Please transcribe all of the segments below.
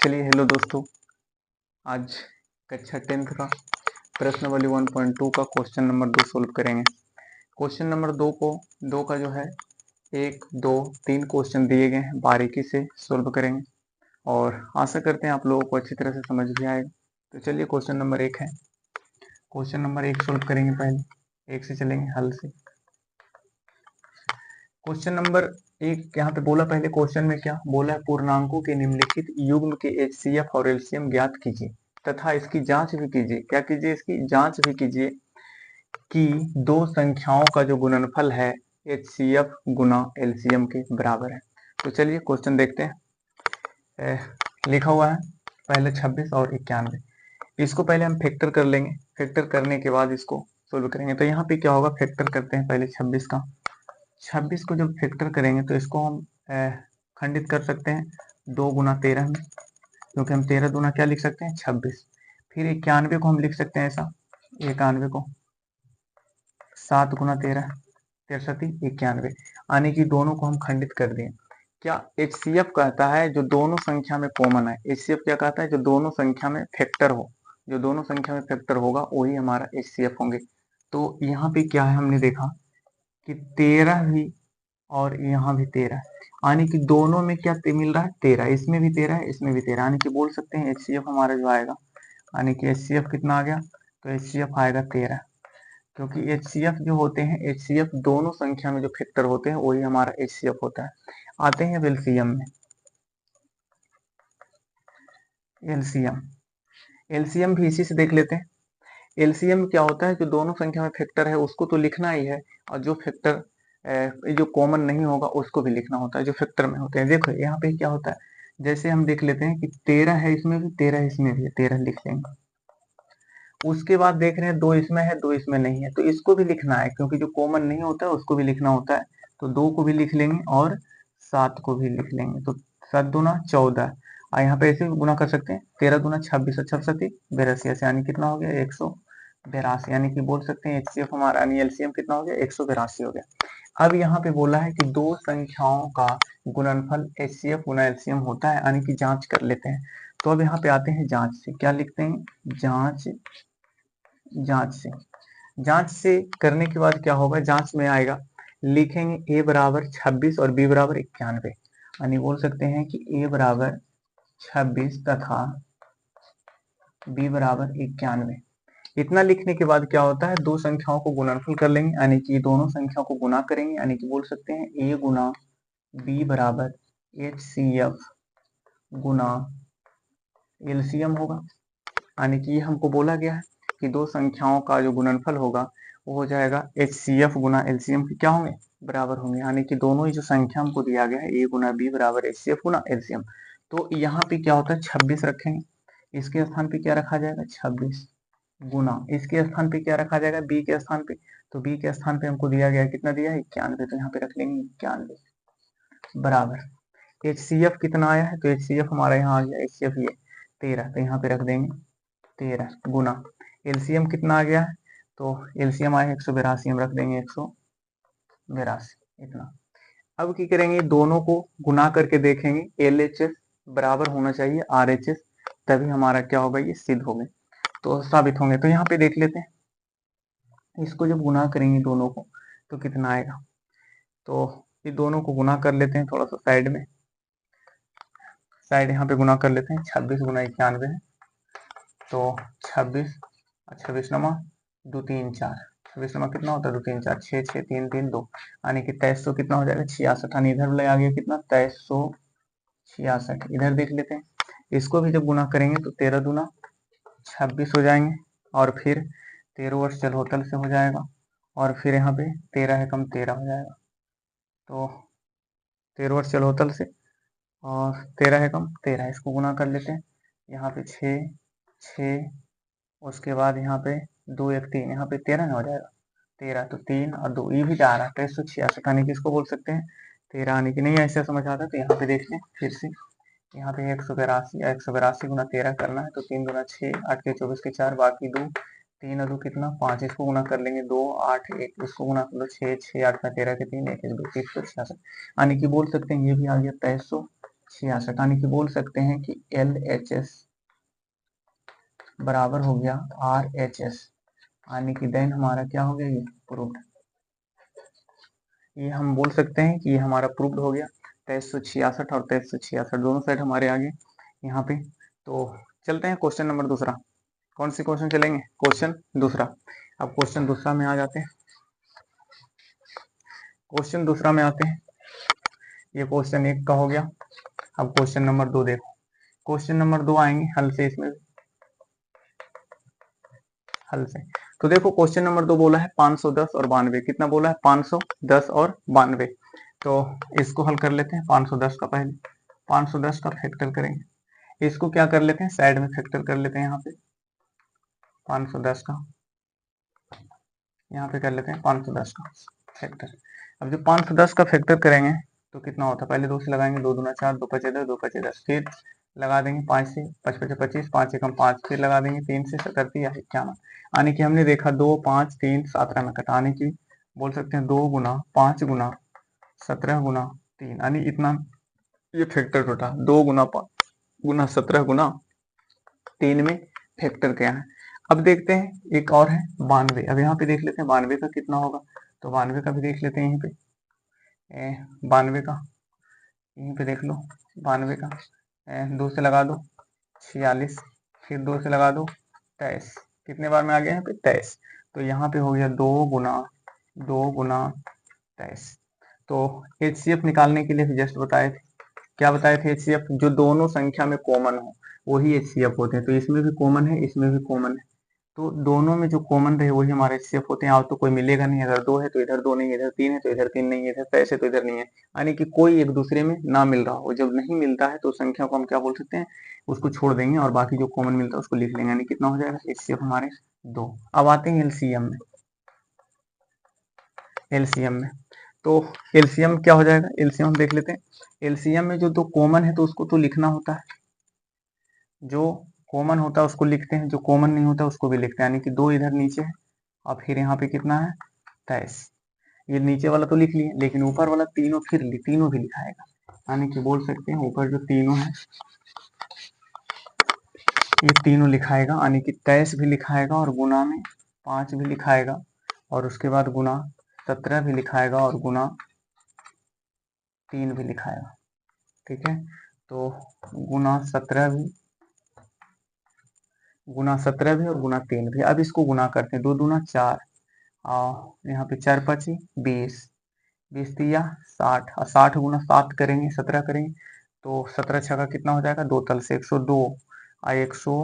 चलिए हेलो दोस्तों, आज कक्षा 10th का प्रश्नावली 1.2 का क्वेश्चन नंबर 2 सोल्व करेंगे। क्वेश्चन नंबर 2 का जो है 1, 2, 3 क्वेश्चन दिए गए हैं, बारीकी से सोल्व करेंगे और आशा करते हैं आप लोगों को अच्छी तरह से समझ भी आएगा। तो चलिए क्वेश्चन नंबर 1 है, क्वेश्चन नंबर 1 सोल्व करेंगे। पहले 1 से चलेंगे हल से। क्वेश्चन नंबर 1 यहाँ पे बोला, पहले क्वेश्चन में क्या बोला है, पूर्णांकों के निम्नलिखित युग्म के HCF और LCM ज्ञात कीजिए तथा इसकी जांच भी कीजिए। क्या कीजिए? इसकी जांच भी कीजिए कि दो संख्याओं का जो गुणनफल है HCF गुना LCM के बराबर है। तो चलिए क्वेश्चन देखते हैं। लिखा हुआ है पहले 26 और 91। इसको पहले हम फैक्टर कर लेंगे, फैक्टर करने के बाद इसको सोल्व करेंगे। तो यहाँ पे क्या होगा, फैक्टर करते हैं पहले 26 का। 26 को जब फैक्टर करेंगे तो इसको हम खंडित कर सकते हैं 2 गुना 13 में, क्योंकि हम 13 दूना क्या लिख सकते हैं 26। फिर 91 को हम लिख सकते हैं ऐसा, 91 को 7 गुना 13 63 91, यानी कि दोनों को हम खंडित कर दिए। क्या HCF कहता है जो दोनों संख्या में कॉमन है। HCF क्या कहता है, जो दोनों संख्या में फैक्टर हो, जो दोनों संख्या में फैक्टर होगा वही हमारा HCF होंगे। तो यहाँ पे क्या है, हमने देखा कि 13 भी और यहाँ भी 13, यानी कि दोनों में क्या मिल रहा है 13, इसमें भी 13 है, इसमें भी 13, यानी कि बोल सकते हैं HCF हमारा जो आएगा, यानी कि HCF कितना आ गया, तो HCF आएगा 13। क्योंकि HCF जो होते हैं, HCF दोनों संख्या में जो फैक्टर होते हैं वही हमारा HCF होता है। आते हैं LCM में। LCM भी इसी से देख लेते हैं। LCM क्या होता है, जो दोनों संख्या में फैक्टर है उसको तो लिखना ही है, और जो फैक्टर जो कॉमन नहीं होगा उसको भी लिखना होता है, जो फैक्टर में होते हैं। देखो यहाँ पे क्या होता है, जैसे हम देख लेते हैं कि 13 है इसमें भी, 13 इसमें भी है, 13 लिख लेंगे। उसके बाद देख रहे हैं 2 इसमें है, 2 इसमें नहीं है, तो इसको भी लिखना है, क्योंकि जो कॉमन नहीं होता है उसको भी लिखना होता है। तो 2 को भी लिख लेंगे और 7 को भी लिख लेंगे। तो 7 दूना 14, और यहाँ पे ऐसे गुना कर सकते हैं, 13 दूना 26 और 66 82, यानी कितना हो गया 182, यानी कि बोल सकते हैं HCF हमारा, यानी LCM कितना हो गया 182 हो गया। अब यहाँ पे बोला है कि दो संख्याओं का गुणनफल HCF गुना LCM होता है, यानी कि जांच कर लेते हैं। तो अब यहाँ पे आते हैं जांच से, क्या लिखते हैं, जांच से करने के बाद क्या होगा, जांच में आएगा, लिखेंगे A बराबर 26 और B बराबर 91, यानी बोल सकते हैं कि A बराबर 26 तथा B बराबर 91। इतना लिखने के बाद क्या होता है, दो संख्याओं को गुणनफल कर लेंगे, यानी कि दोनों संख्याओं को गुना करेंगे, यानी कि बोल सकते हैं A गुना B बराबर HCF गुना LCM होगा। यानी कि हमको बोला गया है कि दो संख्याओं का जो गुणनफल होगा वो हो जाएगा HCF गुना LCM के क्या होंगे, बराबर होंगे। यानी कि दोनों ही जो संख्या हमको दिया गया है A गुना B बराबर HCF गुना LCM। तो यहाँ पे क्या होता है 26 रखेंगे, इसके स्थान पे क्या रखा जाएगा 26, गुना इसके स्थान पे क्या रखा जाएगा B के स्थान पे, तो B के स्थान पे हमको दिया गया है, कितना दिया है 91, तो यहाँ पे रख लेंगे 91 बराबर HCF कितना आया है, तो HCF हमारा यहाँ आ गया HCF ये 13, तो यहाँ पे रख देंगे 13 गुना LCM कितना आ गया है, तो LCM आया 182, हम रख देंगे 182 इतना। अब क्या करेंगे, दोनों को गुना करके देखेंगे, LHS बराबर होना चाहिए RHS, तभी हमारा क्या होगा, ये सिद्ध होंगे, तो साबित होंगे। तो यहाँ पे देख लेते हैं, इसको जब गुना करेंगे दोनों को तो कितना आएगा, तो ये दोनों को गुना कर लेते हैं, थोड़ा सा साइड यहाँ पे गुना कर लेते हैं, 26 गुना 91 है, तो 26 26 नमा 2 3 4, 26 नमा कितना होता है 2 3 4 6 6 3 3 2, यानी कि 2300 कितना हो जाएगा 66, यानी इधर ले आ गया कितना 2366। इधर देख लेते हैं, इसको भी जब गुना करेंगे तो 13 दूना 26 हो जाएंगे, और फिर 13 वर्ष चलहोतल से हो जाएगा, और फिर यहाँ पे 13 है कम 13 हो जाएगा, तो 13 वर्ष चलहोतल से और 13 है कम 13, इसको गुना कर लेते हैं, यहाँ पे 6 6, उसके बाद यहाँ पे 2 1 3, यहाँ पे 13 ना हो जाएगा 13, तो 3 और 2 ये भी जा रहा है 2366, यानी कि इसको बोल सकते हैं 13, यानी कि नहीं ऐसा समझ आता, तो यहाँ पे देखते हैं फिर से, यहाँ पे 182 गुना 13 करना है, तो 3 गुना 6 8 के 24 के 4, बाकी 2 3 और 2 कितना 5, इसको गुना कर लेंगे 2 8 1, इसको गुना कर लो 6 6 8 का 13 के 3 1 1 2 366, यानी कि बोल सकते हैं ये भी आ गया 2366, 66, यानी कि बोल सकते हैं कि LHS बराबर हो गया RHS, यानी कि देन हमारा क्या हो गया, ये प्रूव्ड। ये हम बोल सकते हैं कि ये हमारा प्रूव्ड हो गया। 2366 और 2366 दोनों साइड हमारे आगे यहाँ पे। तो चलते हैं क्वेश्चन नंबर दूसरा। कौन सी क्वेश्चन चलेंगे, क्वेश्चन दूसरा। अब क्वेश्चन दूसरा में आ जाते हैं। क्वेश्चन दूसरा में आते हैं। ये क्वेश्चन 1 का हो गया। अब क्वेश्चन नंबर 2 देखो। क्वेश्चन नंबर 2 आएंगे हल से, इसमें हल से। तो देखो क्वेश्चन नंबर 2 बोला है 510 और 92। कितना बोला है, 510 और 92। तो इसको हल कर लेते हैं। 510 का पहले 510 का फैक्टर करेंगे। इसको क्या कर लेते हैं, साइड में फैक्टर कर लेते हैं। यहाँ पे 510 का यहाँ पे कर लेते हैं 510 का फैक्टर। अब जब 510 का फैक्टर करेंगे तो कितना होता है, पहले 2 से लगाएंगे, 2 दूना 4, 2 पचे 10, 2 पचे 10, फिर लगा देंगे 5 से, 5 पचे 25, 5 एकम 5, फिर लगा देंगे 3 से 37 या 51। यानी कि हमने देखा 2, 5, 3, 17 में कटाने की बोल सकते हैं 2 गुना 5 गुना 17 गुना 3, यानी इतना ये फैक्टर टूटा। 2 गुना 5 गुना 17 गुना 3 में फैक्टर क्या है। अब देखते हैं एक और है 92। अब यहाँ पे देख लेते हैं 92 का कितना होगा। तो 92 का भी देख लेते हैं यहीं पे। 92 का यहीं पे देख लो। 92 का 2 से लगा दो 46, फिर 2 से लगा दो 23। कितने बार में आ गया यहाँ पे, 23। तो यहाँ पे हो गया 2 गुना 23। तो HCF निकालने के लिए जस्ट बताए थे, क्या बताए थे, HCF जो दोनों संख्या में कॉमन हो वही HCF होते हैं। तो इसमें भी कॉमन है, इसमें भी कॉमन है, तो दोनों में जो कॉमन रहे वही हमारे HCF होते हैं। और तो कोई मिलेगा नहीं, अगर 2 है तो इधर 2 नहीं है, इधर 3 है तो इधर 3 नहीं है, इधर 23 है तो इधर नहीं है, यानी कि कोई एक दूसरे में ना मिल रहा हो। जब नहीं मिलता है तो संख्या को हम क्या बोल सकते हैं, उसको छोड़ देंगे और बाकी जो कॉमन मिलता है उसको लिख लेंगे, यानी कितना हो जाएगा HCF हमारे 2। अब आते हैं LCM में। LCM में तो LCM क्या हो जाएगा, LCM हम देख लेते हैं। LCM में जो 2 कॉमन है तो उसको तो लिखना होता है, जो कॉमन होता है उसको लिखते हैं, जो कॉमन नहीं होता उसको भी लिखते हैं, यानी कि 2 इधर नीचे है और फिर यहाँ पे कितना है 23। ये नीचे वाला तो लिख लिए, लेकिन ऊपर वाला तीनों फिर तीनों भी लिखाएगा, यानी कि बोल सकते हैं ऊपर जो तीनों है ये तीनों लिखाएगा, यानी कि 23 भी लिखाएगा और गुना में 5 भी लिखाएगा और उसके बाद गुना 17 भी लिखाएगा और गुना 3 भी लिखाएगा। ठीक है, तो गुना 17 भी और गुना 3 भी। अब इसको गुना करते हैं, 2 दूना 4 और यहाँ पे 4 पची 20, 20 तिया 60 और 60 गुना 7 करेंगे 17 करेंगे तो 17 छका कितना हो जाएगा, 2 तल से 102 और 100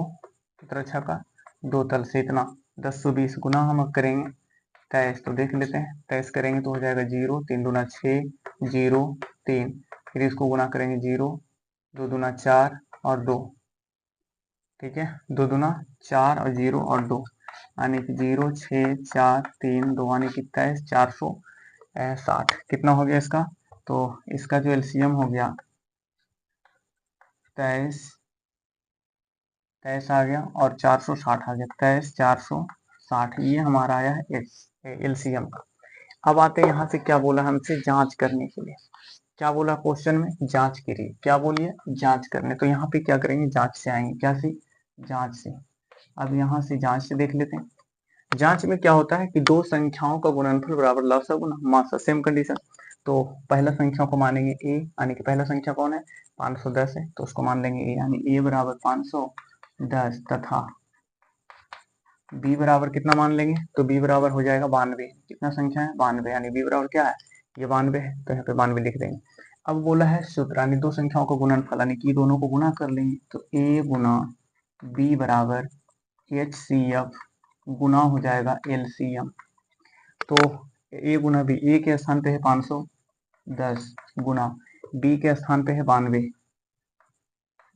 17 छका 2 तल से इतना 1020 गुना हम करेंगे 23। तो देख लेते हैं 23 करेंगे तो हो जाएगा 0, 3 दूना 6 0 3, फिर इसको गुना करेंगे 0 2 दूना 4 और 2। ठीक है, 2 दूना 4 और 0 और 2, यानी कि 0 6 4 3 2, यानी कि 23 460 कितना हो गया इसका। तो इसका जो LCM हो गया 23 आ गया और 460 आ गया, 23 460 ये हमारा आया है LCM का। अब आते हैं यहाँ से क्या बोला हमसे, जांच करने के लिए। क्या बोला क्वेश्चन में, जांच के लिए क्या बोलिए, जांच करने। तो यहाँ पे क्या करेंगे, जांच से आएंगे, क्या से, जांच से। अब यहाँ से जांच से देख लेते हैं। जांच में क्या होता है कि 2 संख्याओं का गुणनफल बराबर लसा गुना मासा, सेम कंडीशन। तो पहला संख्या को मानेंगे a, यानी कि पहला संख्या कौन है 510 है तो उसको मान लेंगे a, यानी a बराबर 510 तथा b बराबर कितना मान लेंगे, तो b बराबर हो जाएगा 92। कितना संख्या है 92, यानी b बराबर क्या है, ये 92 है तो यहाँ पे 92 लिख देंगे। अब बोला है सूत्र, यानी 2 संख्याओं का गुणनफल, यानी कि दोनों को गुना कर लेंगे तो a गुना b बराबर HCF गुना हो जाएगा LCM। तो a गुना b, a के स्थान पे है 510 गुना b के स्थान पे है 92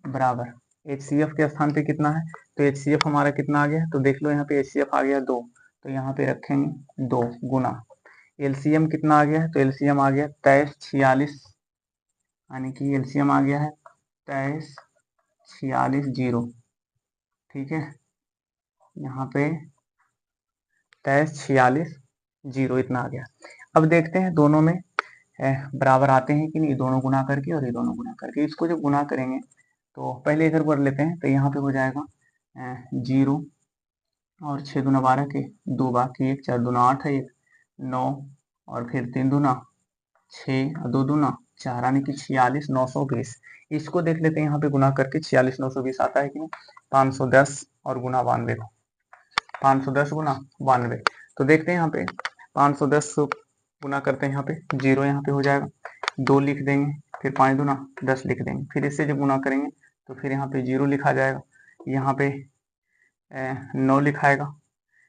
बराबर HCF के स्थान पे कितना है, तो HCF हमारा कितना आ गया, तो देख लो यहाँ पे HCF आ गया 2, तो यहाँ पे रखेंगे 2 गुना LCM कितना आ गया है, तो LCM आ गया 2346, यानी कि LCM आ गया है 2346 0। ठीक है, यहाँ पे 2346 0 इतना आ गया। अब देखते हैं दोनों में बराबर आते हैं कि नहीं, दोनों गुना करके और ये दोनों गुना करके। इसको जब गुना करेंगे तो पहले इधर कर लेते हैं, तो यहाँ पे हो जाएगा 0 और 6 दूना 12 के 2 बाकी 1, 4 दूना 8 है 1, 9 और फिर 3 दूना 6 और 2 दूना 4 यानी कि 46,920। इसको देख लेते हैं यहाँ पे गुना करके 46,920 आता है कि नहीं। 510 और गुना 92 को, 510 गुना 92। तो देखते हैं यहाँ पे 510 गुना करते हैं, यहाँ पे 0 यहाँ पे हो जाएगा, 2 लिख देंगे, फिर 5 दूना 10 लिख देंगे, फिर इससे जब गुना करेंगे तो फिर यहाँ पे 0 लिखा जाएगा, यहाँ पे 9 लिखाएगा,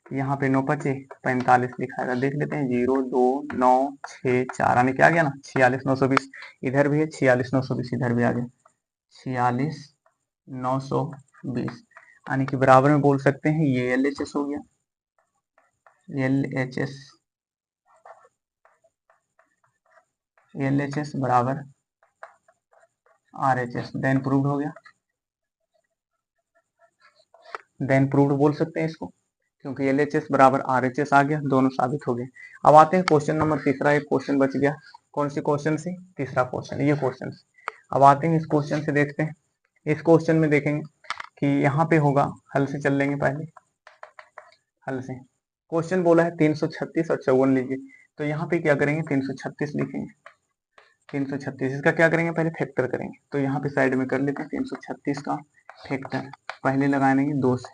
यहाँ पे 9 पचे 45 लिखाएगा। देख लेते हैं 0 2 9 6 4 यानी क्या आ गया ना 46,920। इधर भी है 46,920, इधर भी आ गया 46,920 यानी कि बराबर में बोल सकते हैं ये LHS हो गया, LHS बराबर RHS। देन प्रूव्ड हो गया, देन प्रूव्ड बोल सकते हैं इसको, क्योंकि LHS बराबर RHS आ गया, दोनों साबित हो गए। अब आते हैं क्वेश्चन नंबर तीसरा, एक क्वेश्चन बच गया। कौन सी क्वेश्चन से? तीसरा क्वेश्चन, ये क्वेश्चन। अब आते हैं इस क्वेश्चन से, देखते हैं। इस क्वेश्चन में देखेंगे कि यहाँ पे होगा, हल से चल लेंगे पहले, हल से। क्वेश्चन बोला है 336 और 54 लीजिए, तो यहाँ पे क्या करेंगे 336 लिखेंगे, 336 इसका क्या करेंगे पहले फैक्टर करेंगे, तो यहाँ पे साइड में कर लेते हैं 336 का फैक्टर। पहले लगाएंगे 2 से,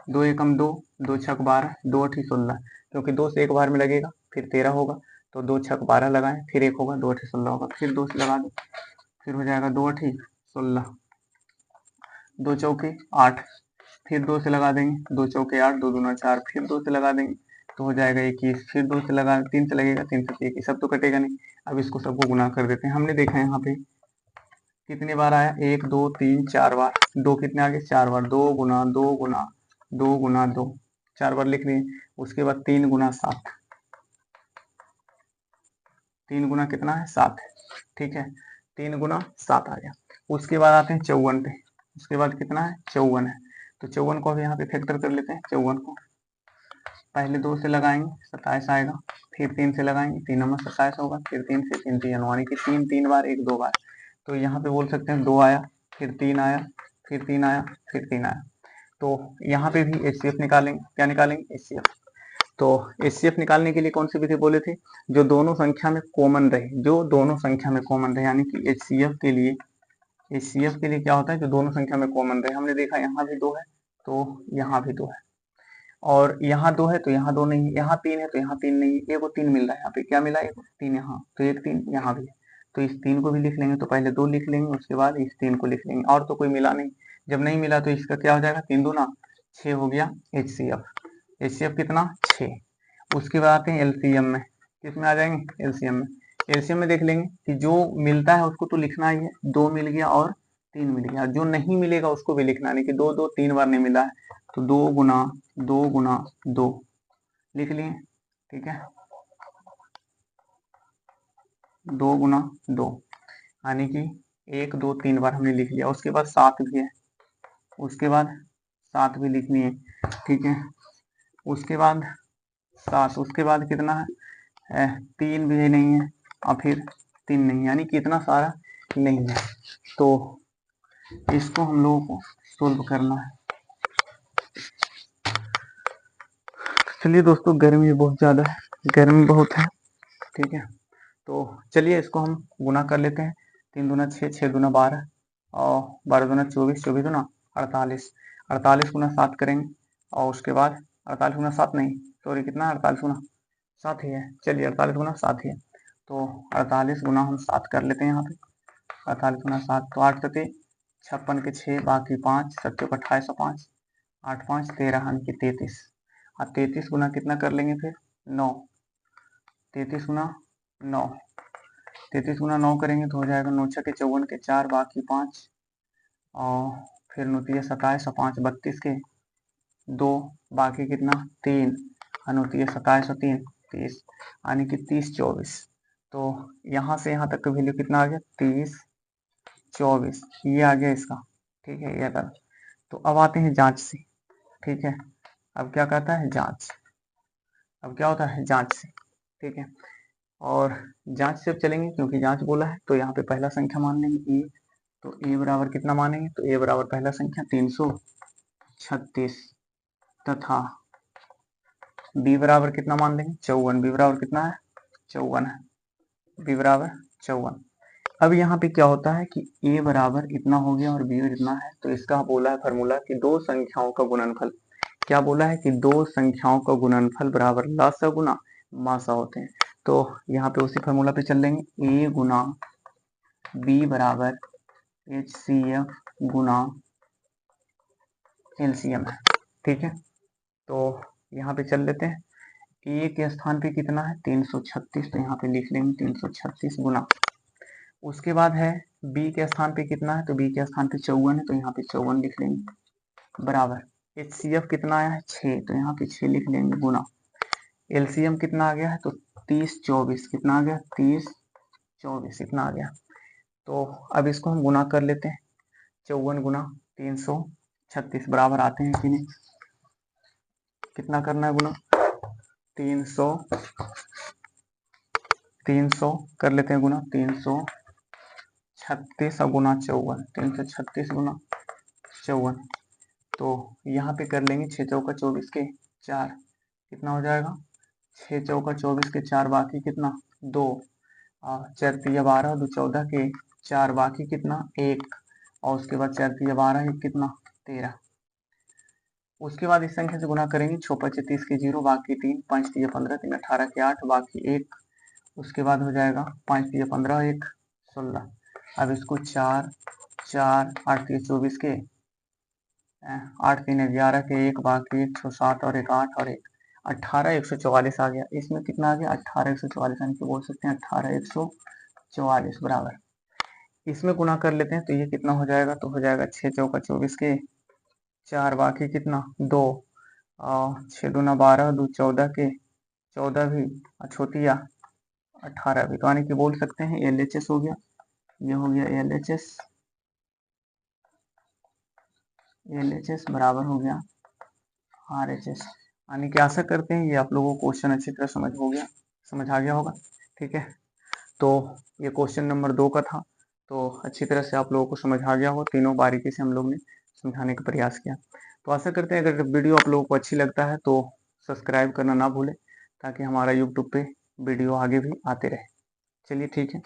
2 एकम 2, 2 छक 12, 2 अठी 16, क्योंकि 2 से एक बार में लगेगा, फिर 13 होगा, तो 2 छक 12 लगाएं, फिर 1 होगा, 2 अठी 16 होगा, फिर 2 से लगा दो, फिर हो जाएगा 2 अठी 16, 2 चौके 8, फिर 2 से लगा देंगे, 2 चौके 8, 2 दूना 4, फिर 2 से लगा देंगे तो हो जाएगा 21, फिर 2 से लगा 3 से लगेगा, 3 से 21, सब तो कटेगा नहीं। अब इसको सबको गुना कर देते हैं। हमने देखा है यहाँ पे कितने बार आया, 1 2 3 4 बार, 2 कितने आगे 4 बार, 2 गुना 2 गुना 2 गुना 2, 4 बार लिख लिए। उसके बाद 3 गुना 7, 3 गुना कितना है 7 है, ठीक है, 3 गुना 7 आ गया। उसके बाद आते हैं 54 पे, उसके बाद कितना है 54 है, तो 54 को भी यहाँ पे फैक्टर कर लेते हैं। 54 को पहले 2 से लगाएंगे 27 आएगा, फिर 3 से लगाएंगे, 3 नंबर 27 होगा, फिर 3 से 3 3 यानी कि 3 3 बार 1 2 बार, तो यहाँ पे बोल सकते हैं 2 आया, फिर 3 आया, फिर 3 आया, फिर 3 आया। तो यहाँ पे भी HCF निकालेंगे, क्या निकालेंगे HCF। तो HCF निकालने के लिए कौन सी विधि बोले थे, जो दोनों संख्या में कॉमन रहे, जो दोनों संख्या में कॉमन रहे, यानी कि HCF के लिए क्या होता है, जो दोनों संख्या में कॉमन रहे। हमने देखा यहाँ भी 2 है तो यहाँ भी 2 है, और यहाँ 2 है तो यहाँ 2 नहीं है, यहाँ 3 है तो यहाँ 3 नहीं है, 1 को 3 मिल रहा है, यहाँ पे क्या मिला 1 3 यहाँ, तो 1 3 यहाँ भी है, तो इस 3 को भी लिख लेंगे, तो पहले 2 लिख लेंगे, उसके बाद इस 3 को लिख लेंगे, और तो कोई मिला नहीं। जब नहीं मिला तो इसका क्या हो जाएगा, 3 दूना 6 हो गया HCF कितना 6। उसके बाद आते हैं LCM में, किस में आ जाएंगे LCM में। LCM में देख लेंगे कि जो मिलता है उसको तो लिखना ही है, 2 मिल गया और 3 मिल गया, जो नहीं मिलेगा उसको भी लिखना, नहीं कि 2 2 3 बार नहीं मिला है, तो 2 गुना 2 गुना 2 लिख लिए, ठीक है, 2 गुना 2 यानी कि 1 2 3 बार हमने लिख लिया। उसके बाद 7 भी है, उसके बाद 7 भी लिखनी है, ठीक है, उसके बाद 7, उसके बाद कितना है 3 भी नहीं है, और फिर 3 नहीं, यानी कि इतना सारा नहीं है, तो इसको हम लोगों को सोल्व करना है। चलिए दोस्तों, गर्मी बहुत ज़्यादा है, गर्मी बहुत है, ठीक है, तो चलिए इसको हम गुना कर लेते हैं। 3 दूना 6, 6 दूना 12 और 12 दूना 24, 24 दूना 48, 48 गुना 7 करेंगे, और उसके बाद 48 गुना 7 नहीं, सॉरी कितना 48 गुना 7 ही है, चलिए 48 गुना 7 ही है, तो 48 गुना हम 7 कर लेते हैं यहाँ पे, 48 गुना 7, तो 8 सते 56 के 6 बाकी 5 7 28 5 8 5 13 यानी कि 33, और 33 गुना कितना कर लेंगे फिर 9, 33 गुना 9, 33 गुना 9 करेंगे तो हो जाएगा 9 छके 54 के 4 बाकी 5 और फिर 9 27 और 5 32 के 2 बाकी कितना 3 और 27 और 3 30 यानी कि 30 24। तो यहाँ से यहाँ तक का वैल्यू कितना आ गया 30 24, ये आ गया इसका, ठीक है, ये था। तो अब आते हैं जांच से, ठीक है, अब क्या कहता है जांच, अब क्या होता है जांच से, ठीक है, और जांच से अब चलेंगे क्योंकि जांच बोला है, तो यहाँ पे पहला संख्या मान लेंगे ए। तो ए बराबर कितना मानेंगे, तो ए बराबर पहला संख्या 336 तथा बी बराबर कितना मान लेंगे 54। बी बराबर कितना है 54 है, बी बराबर 54। अब यहाँ पे क्या होता है कि a बराबर इतना हो गया और b इतना है, तो इसका बोला है फॉर्मूला कि दो संख्याओं का गुणनफल, क्या बोला है कि दो संख्याओं का गुणनफल बराबर लसा गुना मासा होते हैं। तो यहाँ पे उसी फॉर्मूला पे चल लेंगे, a गुना b बराबर HCF गुना LCM है, ठीक है। तो यहाँ पे चल लेते हैं, a के स्थान पे कितना है 336, तो यहाँ पे लिख लेंगे 336 गुना, उसके बाद है b के स्थान पे कितना है, तो b के स्थान पे 54 है, तो यहाँ पे 54 लिख लेंगे बराबर HCF कितना आया है 6, तो यहाँ पे 6 लिख लेंगे गुना LCM कितना आ गया है, तो 30 24 कितना आ गया 30 24 इतना आ गया। तो अब इसको हम गुना कर लेते हैं, 54 गुना 336 बराबर आते हैं कि नहीं, कितना करना है गुना 300 कर लेते हैं गुना 336 और गुना 54, 336 गुना 54। तो यहाँ पे कर लेंगे 6 चौका 24 के 4, कितना हो जाएगा 6 चौका 24 के 4 बाकी कितना 2, 4 तिया 12 2 14 के 4 बाकी कितना 1, और उसके बाद 4 तिया 12 1 कितना 13। उसके बाद इस संख्या से गुना करेंगे 6 5 30 के 0 बाकी 3, 5 तिया 15 3 18 के 8 बाकी 1, उसके बाद हो जाएगा 5 तिया 15 1 16। अब इसको 4 4 8 तिया 24 के 8 3 11 के 1 बाकी 107 और 1 8 और 1 18 144 आ गया। इसमें कितना आ गया 18 144, यानी कि बोल सकते हैं 18 144 बराबर, इसमें गुना कर लेते हैं तो ये कितना हो जाएगा, तो हो जाएगा 6 चौका 24 के 4 बाकी कितना 2, और 6 दूना 12 2 14 के 14 भी छोटिया 18 भी, तो यानी कि बोल सकते हैं LHS हो गया, ये हो गया LHS बराबर हो गया RHS। यानी कि आशा करते हैं ये आप लोगों को क्वेश्चन अच्छी तरह समझ आ गया होगा, ठीक है। तो ये क्वेश्चन नंबर 2 का था, तो अच्छी तरह से आप लोगों को समझ आ गया हो, तीनों बारीकी से हम लोग ने समझाने का प्रयास किया। तो आशा करते हैं अगर वीडियो आप लोगों को अच्छी लगता है तो सब्सक्राइब करना ना भूलें, ताकि हमारा यूट्यूब पे वीडियो आगे भी आते रहे। चलिए ठीक है।